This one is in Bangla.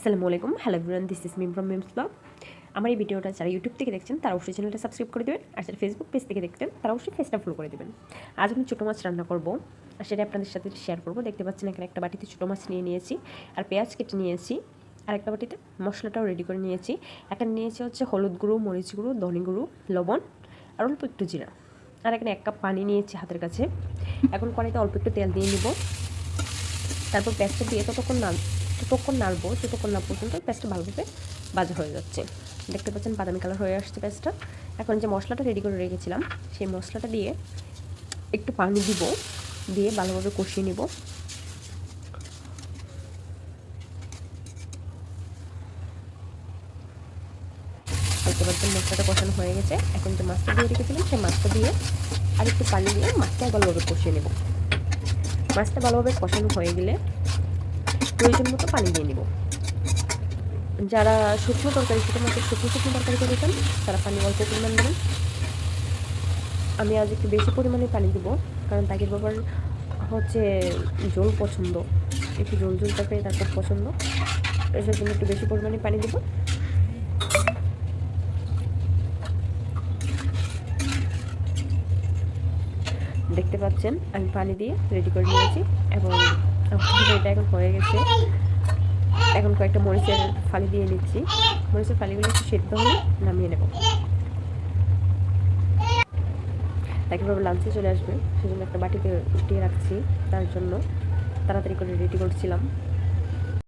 আসসালামু আলাইকুম, hello everyone, this is Mim from Mim's blog. আমার এই ভিডিওটা যারা ইউটিউব থেকে দেখছেন তারা অবশ্যই চ্যানেলটা সাবস্ক্রাইব করে দেবেন, আর যারা ফেসবুক পেজ থেকে দেখছেন তারা অবশ্যই পেজটা ফলো করে দেবেন। আজ আমি ছোটো মাছ রান্না করব, আর সেটা আপনাদের সাথে শেয়ার করব। দেখতে পাচ্ছেন এখানে একটা বাটিতে ছোটো মাছ নিয়ে নিয়েছি, আর পেঁয়াজ কেটে নিয়েছি, আর একটা বাটিতে মশলাটাও রেডি করে নিয়েছি। এখানে নিয়েছি হচ্ছে হলুদ গুঁড়ো, মরিচ গুঁড়ো, ধনে গুঁড়ো, লবণ আর অল্প একটু জিরা, আর এখানে 1 কাপ পানি নিয়েছি হাতের কাছে। এখন কড়াইতে অল্প একটু তেল দিয়ে নিব, তারপর পেঁয়াজটা দিয়ে ততক্ষণ নাড়বো যতক্ষণ না পর্যন্ত পেঁয়াজটা ভালোভাবে ভাজা হয়ে যাচ্ছে। দেখতে পাচ্ছেন বাদামি কালার হয়ে আসছে পেঁয়াজটা। এখন যে মশলাটা রেডি করে রেখেছিলাম সেই মশলাটা দিয়ে একটু পানি দিব, দিয়ে ভালোভাবে কষিয়ে নিব। দেখতে পাচ্ছেন মশলাটা কষানো হয়ে গেছে। এখন যে মাছটা দিয়ে রেখেছিলাম সেই মাছটা দিয়ে আর একটু পানি দিয়ে মাছটা ভালোভাবে কষিয়ে নেব। মাছটা ভালোভাবে কষানো হয়ে গেলে প্রয়োজন মতো পানি দিয়ে নিব। যারা শুকনো তরকারি, ছোটো মাছের শুকনো তরকারি করেছেন তারা পানি অল্প পরিমাণ দেবেন। আমি আজ একটু বেশি পরিমাণে পানি দিব, কারণ তাকির বাবার হচ্ছে ঝোল পছন্দ, একটু ঝোল তরকারি তার খুব পছন্দ, এটার জন্য একটু বেশি পরিমাণে পানি দিব। দেখতে পাচ্ছেন আমি পানি দিয়ে রেডি করে নিয়েছি, এবং এটা এখন হয়ে গেছে। এখন কয়েকটা মরিচের ফালি দিয়ে নিচ্ছি, মরিচের ফালিগুলো একটু সেদ্ধ হলে নামিয়ে নেব। একইভাবে লাঞ্চে চলে আসবে, সেজন্য একটা বাটিতে উঠিয়ে রাখছি, তার জন্য তাড়াতাড়ি করে রেডি করছিলাম।